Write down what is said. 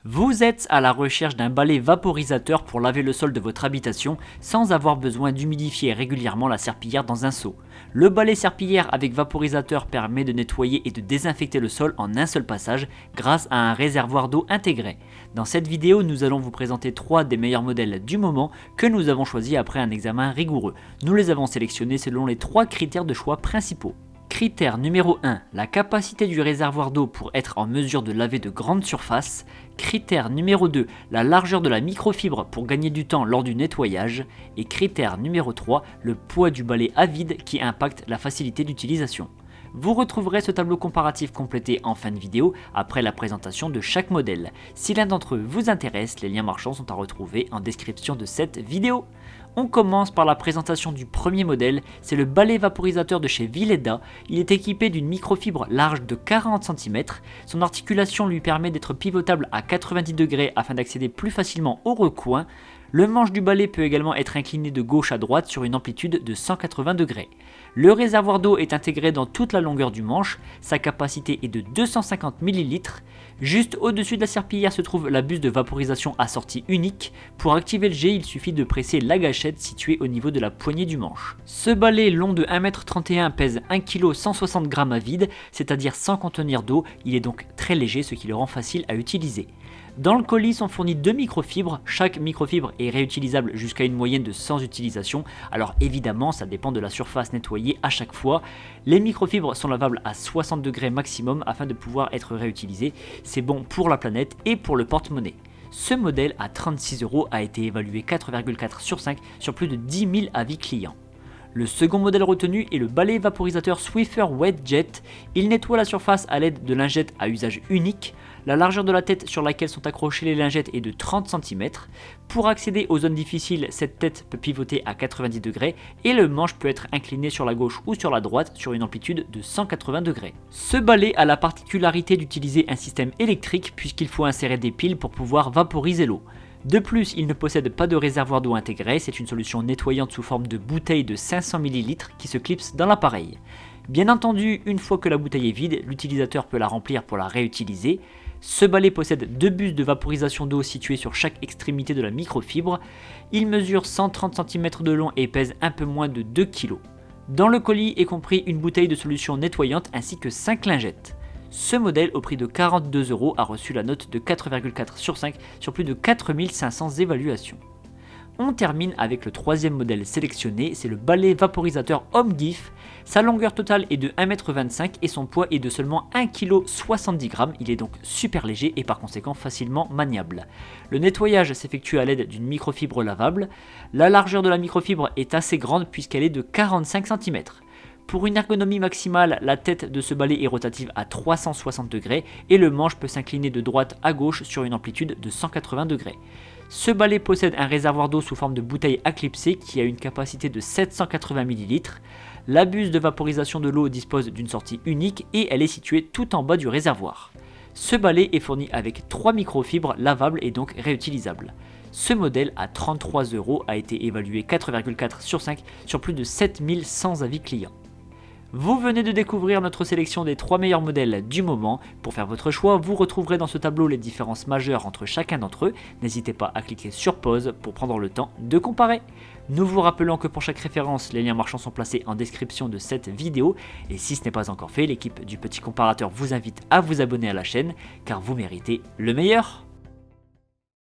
Vous êtes à la recherche d'un balai vaporisateur pour laver le sol de votre habitation sans avoir besoin d'humidifier régulièrement la serpillière dans un seau. Le balai serpillière avec vaporisateur permet de nettoyer et de désinfecter le sol en un seul passage grâce à un réservoir d'eau intégré. Dans cette vidéo, nous allons vous présenter 3 des meilleurs modèles du moment que nous avons choisis après un examen rigoureux. Nous les avons sélectionnés selon les 3 critères de choix principaux. Critère numéro 1, la capacité du réservoir d'eau pour être en mesure de laver de grandes surfaces. Critère numéro 2, la largeur de la microfibre pour gagner du temps lors du nettoyage. Et critère numéro 3, le poids du balai à vide qui impacte la facilité d'utilisation. Vous retrouverez ce tableau comparatif complété en fin de vidéo après la présentation de chaque modèle. Si l'un d'entre eux vous intéresse, les liens marchands sont à retrouver en description de cette vidéo. On commence par la présentation du premier modèle, c'est le balai vaporisateur de chez Willeda. Il est équipé d'une microfibre large de 40 cm. Son articulation lui permet d'être pivotable à 90 degrés afin d'accéder plus facilement au recoin. Le manche du balai peut également être incliné de gauche à droite sur une amplitude de 180 degrés. Le réservoir d'eau est intégré dans toute la longueur du manche, sa capacité est de 250 ml. Juste au-dessus de la serpillière se trouve la buse de vaporisation assortie unique. Pour activer le jet, il suffit de presser la gâchette située au niveau de la poignée du manche. Ce balai long de 1,31 m pèse 1 kg 160 g à vide, c'est-à-dire sans contenir d'eau, il est donc très léger ce qui le rend facile à utiliser. Dans le colis sont fournies 2 microfibres, chaque microfibre est réutilisable jusqu'à une moyenne de 100 utilisations, alors évidemment ça dépend de la surface nettoyée à chaque fois. Les microfibres sont lavables à 60 degrés maximum afin de pouvoir être réutilisées, c'est bon pour la planète et pour le porte-monnaie. Ce modèle à 36 € a été évalué 4,4 sur 5 sur plus de 10 000 avis clients. Le second modèle retenu est le balai vaporisateur Swiffer Wet Jet. Il nettoie la surface à l'aide de lingettes à usage unique. La largeur de la tête sur laquelle sont accrochées les lingettes est de 30 cm. Pour accéder aux zones difficiles, cette tête peut pivoter à 90 degrés et le manche peut être incliné sur la gauche ou sur la droite sur une amplitude de 180 degrés. Ce balai a la particularité d'utiliser un système électrique puisqu'il faut insérer des piles pour pouvoir vaporiser l'eau. De plus, il ne possède pas de réservoir d'eau intégré, c'est une solution nettoyante sous forme de bouteille de 500 ml qui se clipse dans l'appareil. Bien entendu, une fois que la bouteille est vide, l'utilisateur peut la remplir pour la réutiliser. Ce balai possède 2 buses de vaporisation d'eau situées sur chaque extrémité de la microfibre. Il mesure 130 cm de long et pèse un peu moins de 2 kg. Dans le colis est compris une bouteille de solution nettoyante ainsi que 5 lingettes. Ce modèle, au prix de 42 € a reçu la note de 4,4 sur 5 sur plus de 4500 évaluations. On termine avec le troisième modèle sélectionné, c'est le balai vaporisateur HomeGif. Sa longueur totale est de 1,25 m et son poids est de seulement 1 kg 70 g. Il est donc super léger et par conséquent facilement maniable. Le nettoyage s'effectue à l'aide d'une microfibre lavable. La largeur de la microfibre est assez grande puisqu'elle est de 45 cm. Pour une ergonomie maximale, la tête de ce balai est rotative à 360 degrés et le manche peut s'incliner de droite à gauche sur une amplitude de 180 degrés. Ce balai possède un réservoir d'eau sous forme de bouteille à clipser qui a une capacité de 780 ml. La buse de vaporisation de l'eau dispose d'une sortie unique et elle est située tout en bas du réservoir. Ce balai est fourni avec 3 microfibres lavables et donc réutilisables. Ce modèle à 33 € a été évalué 4,4 sur 5 sur plus de 7100 avis clients. Vous venez de découvrir notre sélection des 3 meilleurs modèles du moment. Pour faire votre choix, vous retrouverez dans ce tableau les différences majeures entre chacun d'entre eux. N'hésitez pas à cliquer sur pause pour prendre le temps de comparer. Nous vous rappelons que pour chaque référence, les liens marchands sont placés en description de cette vidéo. Et si ce n'est pas encore fait, l'équipe du Petit Comparateur vous invite à vous abonner à la chaîne car vous méritez le meilleur.